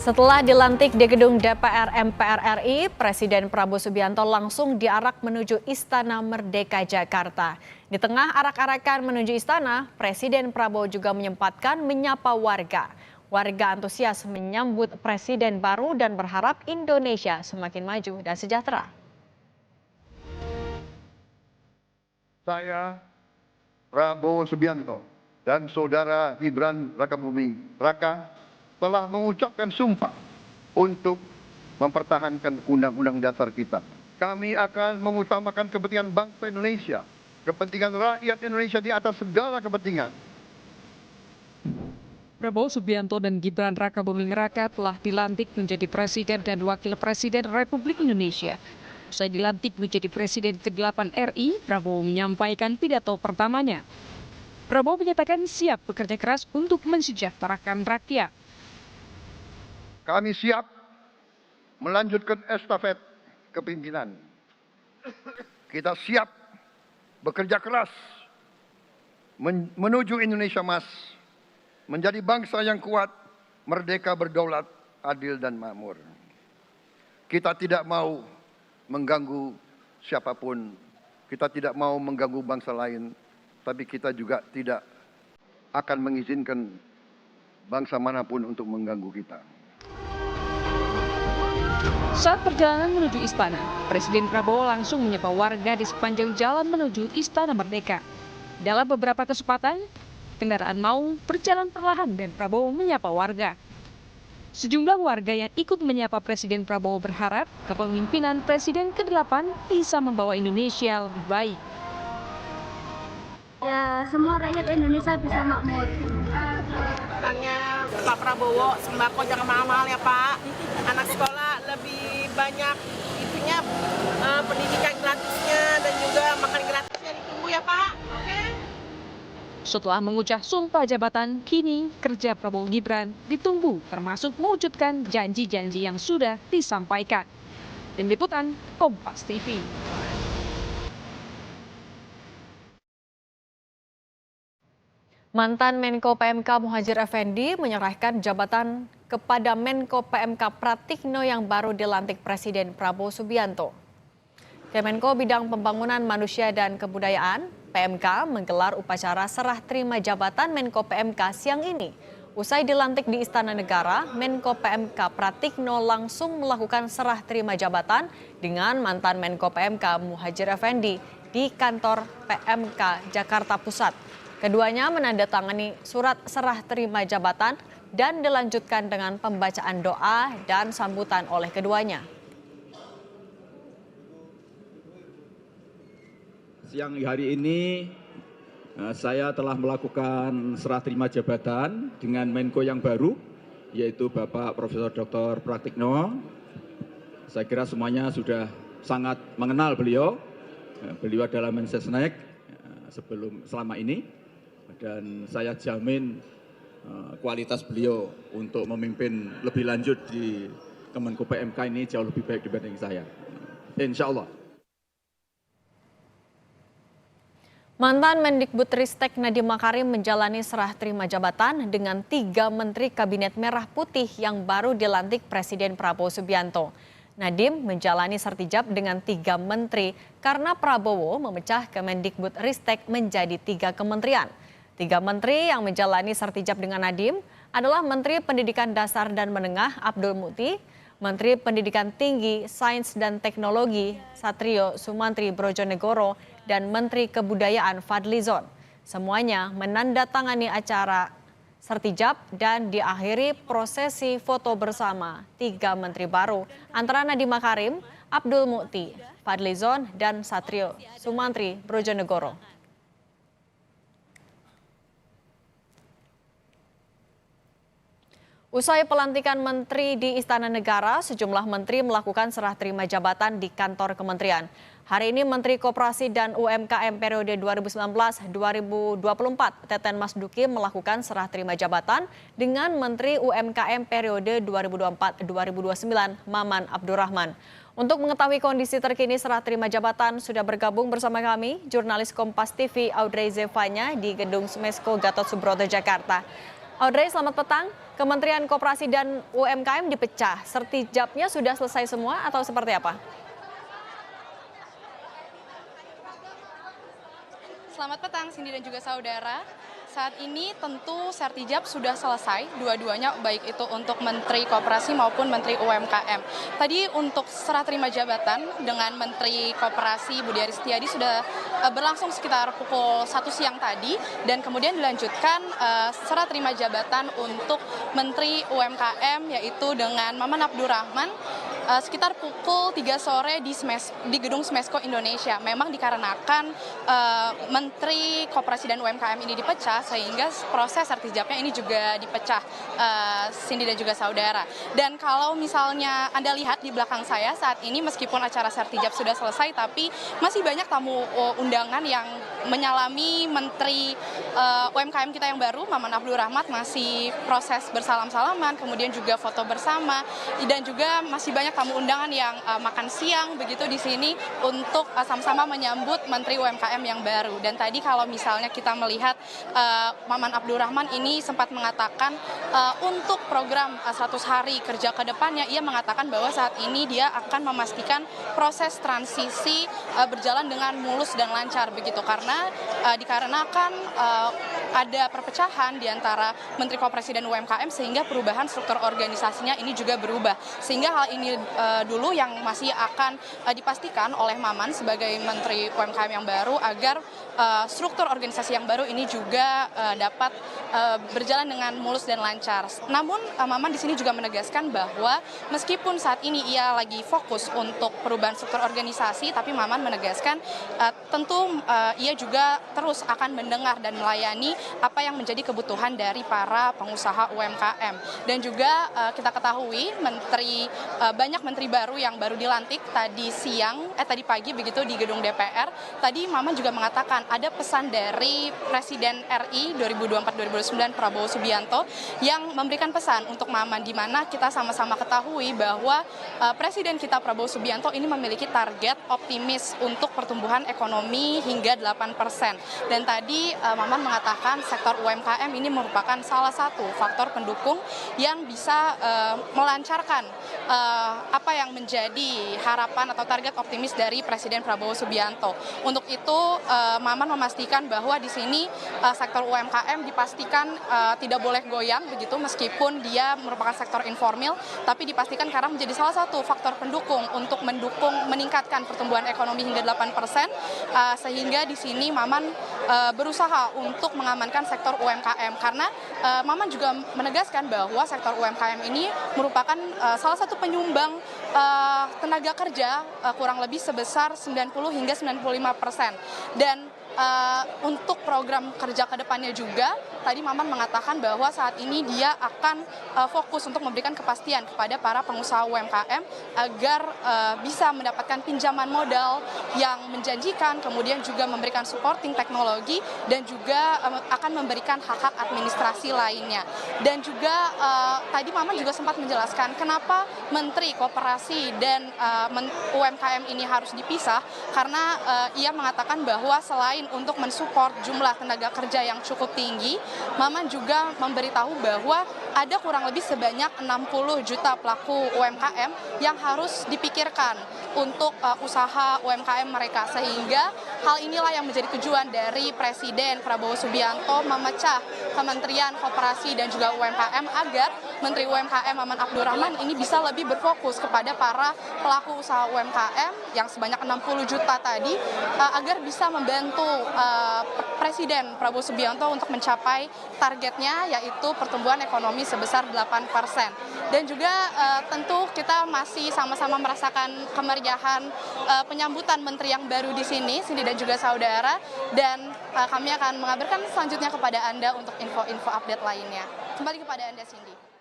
Setelah dilantik di gedung DPR MPR RI, Presiden Prabowo Subianto langsung diarak menuju Istana Merdeka Jakarta. Di tengah arak-arakan menuju istana, Presiden Prabowo juga menyempatkan menyapa warga. Warga antusias menyambut Presiden baru dan berharap Indonesia semakin maju dan sejahtera. Saya, Prabowo Subianto, dan Saudara Gibran Rakabuming Raka telah mengucapkan sumpah untuk mempertahankan Undang-Undang Dasar kita. Kami akan mengutamakan kepentingan bangsa Indonesia, kepentingan rakyat Indonesia di atas segala kepentingan. Prabowo Subianto dan Gibran Rakabuming Raka telah dilantik menjadi Presiden dan Wakil Presiden Republik Indonesia. Usai dilantik menjadi Presiden ke-8 RI, Prabowo menyampaikan pidato pertamanya. Prabowo menyatakan siap bekerja keras untuk mensejahterakan rakyat. Kami siap melanjutkan estafet kepemimpinan. Kita siap bekerja keras menuju Indonesia Emas, menjadi bangsa yang kuat, merdeka, berdaulat, adil dan makmur. Kita tidak mau mengganggu siapapun, kita tidak mau mengganggu bangsa lain, tapi kita juga tidak akan mengizinkan bangsa manapun untuk mengganggu kita. Saat perjalanan menuju istana, Presiden Prabowo langsung menyapa warga di sepanjang jalan menuju Istana Merdeka. Dalam beberapa kesempatan, kendaraan mau berjalan perlahan dan Prabowo menyapa warga. Sejumlah warga yang ikut menyapa Presiden Prabowo berharap kepemimpinan Presiden ke-8 bisa membawa Indonesia lebih baik. Ya, semua rakyat Indonesia bisa makmur. Tanya Pak Prabowo, sembako jangan mahal-mahal ya Pak. Anak sekolah lebih banyak itunya, pendidikan gratisnya dan juga makan gratisnya ditunggu ya Pak. Oke? Setelah mengucap sumpah jabatan, kini kerja Prabowo Gibran ditunggu termasuk mewujudkan janji-janji yang sudah disampaikan. Tim Liputan Kompas TV. Mantan Menko PMK Muhadjir Effendi menyerahkan jabatan kepada Menko PMK Pratikno yang baru dilantik Presiden Prabowo Subianto. Kemenko Bidang Pembangunan Manusia dan Kebudayaan PMK menggelar upacara serah terima jabatan Menko PMK siang ini. Usai dilantik di Istana Negara, Menko PMK Pratikno langsung melakukan serah terima jabatan dengan mantan Menko PMK Muhadjir Effendi di kantor PMK Jakarta Pusat. Keduanya menandatangani surat serah terima jabatan dan dilanjutkan dengan pembacaan doa dan sambutan oleh keduanya. Siang hari ini saya telah melakukan serah terima jabatan dengan Menko yang baru, yaitu Bapak Profesor Dr. Pratikno. Saya kira semuanya sudah sangat mengenal beliau. Beliau adalah Mensesnek selama ini. Dan saya jamin kualitas beliau untuk memimpin lebih lanjut di Kemenko PMK ini jauh lebih baik dibanding saya. Insya Allah. Mantan Mendikbudristek Nadiem Makarim menjalani serah terima jabatan dengan 3 Menteri Kabinet Merah Putih yang baru dilantik Presiden Prabowo Subianto. Nadiem menjalani sertijab dengan 3 menteri karena Prabowo memecah Kemendikbudristek menjadi 3 kementerian. 3 menteri yang menjalani sertijab dengan Nadiem adalah Menteri Pendidikan Dasar dan Menengah Abdul Mukti, Menteri Pendidikan Tinggi, Sains dan Teknologi Satrio Sumantri Brojonegoro, dan Menteri Kebudayaan Fadlizon. Semuanya menandatangani acara sertijab dan diakhiri prosesi foto bersama 3 menteri baru antara Nadiem Makarim, Abdul Mukti, Fadlizon, dan Satrio Sumantri Brojonegoro. Usai pelantikan menteri di Istana Negara, sejumlah menteri melakukan serah terima jabatan di kantor kementerian. Hari ini Menteri Koperasi dan UMKM periode 2019-2024, Teten Mas Duki melakukan serah terima jabatan dengan Menteri UMKM periode 2024-2029, Maman Abdurrahman. Untuk mengetahui kondisi terkini serah terima jabatan, sudah bergabung bersama kami jurnalis Kompas TV Audrey Zevanya di Gedung Smesko Gatot Subroto, Jakarta. Audrey, selamat petang. Kementerian Koperasi dan UMKM dipecah. Sertijabnya sudah selesai semua atau seperti apa? Selamat petang Cindy dan juga saudara. Saat ini tentu sertijab sudah selesai dua-duanya, baik itu untuk Menteri Koperasi maupun Menteri UMKM. Tadi untuk serah terima jabatan dengan Menteri Koperasi Budi Aris Setiadi sudah berlangsung sekitar pukul 1 siang tadi, dan kemudian dilanjutkan serah terima jabatan untuk Menteri UMKM yaitu dengan Maman Abdurrahman sekitar pukul 3 sore di gedung Smesco Indonesia. Memang dikarenakan Menteri Koperasi dan UMKM ini dipecah, sehingga proses sertijabnya ini juga dipecah, Cindy dan juga saudara. Dan kalau misalnya Anda lihat di belakang saya saat ini, meskipun acara sertijab sudah selesai, tapi masih banyak tamu undangan yang menyalami Menteri UMKM kita yang baru, Maman Abdurrahman, masih proses bersalam-salaman, kemudian juga foto bersama, dan juga masih banyak tamu undangan yang makan siang begitu di sini untuk sama-sama menyambut Menteri UMKM yang baru. Dan tadi kalau misalnya kita melihat Maman Abdurrahman ini sempat mengatakan untuk program 100 hari kerja ke depannya, ia mengatakan bahwa saat ini dia akan memastikan proses transisi berjalan dengan mulus dan lancar begitu, karena dikarenakan ada perpecahan di antara Menteri Koperasi dan UMKM, sehingga perubahan struktur organisasinya ini juga berubah. Sehingga hal ini dulu yang masih akan dipastikan oleh Maman sebagai Menteri UMKM yang baru, agar struktur organisasi yang baru ini juga dapat berjalan dengan mulus dan lancar. Namun Maman di sini juga menegaskan bahwa meskipun saat ini ia lagi fokus untuk perubahan struktur organisasi, tapi Maman menegaskan tentu ia juga terus akan mendengar dan melayani apa yang menjadi kebutuhan dari para pengusaha UMKM. Dan juga kita ketahui banyak menteri baru yang baru dilantik tadi pagi begitu di gedung DPR. Tadi Maman juga mengatakan ada pesan dari Presiden RI 2024-2029 Prabowo Subianto yang memberikan pesan untuk Maman, di mana kita sama-sama ketahui bahwa Presiden kita Prabowo Subianto ini memiliki target optimis untuk pertumbuhan ekonomi hingga 8%. Dan tadi Maman mengatakan sektor UMKM ini merupakan salah satu faktor pendukung yang bisa melancarkan apa yang menjadi harapan atau target optimis dari Presiden Prabowo Subianto. Untuk itu Maman memastikan bahwa di sini sektor UMKM dipastikan tidak boleh goyang begitu, meskipun dia merupakan sektor informal, tapi dipastikan karena menjadi salah satu faktor pendukung untuk meningkatkan pertumbuhan ekonomi hingga 8%, sehingga di sini Maman berusaha untuk mengamankan sektor UMKM, karena Maman juga menegaskan bahwa sektor UMKM ini merupakan salah satu penyumbang tenaga kerja kurang lebih sebesar 90 hingga 95%. Dan untuk program kerja ke depannya juga, tadi Maman mengatakan bahwa saat ini dia akan fokus untuk memberikan kepastian kepada para pengusaha UMKM agar bisa mendapatkan pinjaman modal yang menjanjikan, kemudian juga memberikan supporting teknologi, dan juga akan memberikan hak-hak administrasi lainnya. Dan juga tadi Maman juga sempat menjelaskan kenapa Menteri Koperasi dan UMKM ini harus dipisah, karena ia mengatakan bahwa selain untuk mensupport jumlah tenaga kerja yang cukup tinggi, Maman juga memberitahu bahwa ada kurang lebih sebanyak 60 juta pelaku UMKM yang harus dipikirkan untuk usaha UMKM mereka, sehingga hal inilah yang menjadi tujuan dari Presiden Prabowo Subianto memecah Kementerian Koperasi dan juga UMKM, agar Menteri UMKM Maman Abdurrahman ini bisa lebih berfokus kepada para pelaku usaha UMKM yang sebanyak 60 juta tadi, agar bisa membantu Presiden Prabowo Subianto untuk mencapai targetnya, yaitu pertumbuhan ekonomi sebesar 8%. Dan juga tentu kita masih sama-sama merasakan kemeriahan penyambutan menteri yang baru di sini, Cindy dan juga saudara, dan kami akan mengabarkan selanjutnya kepada Anda untuk info-info update lainnya. Kembali kepada Anda, Cindy.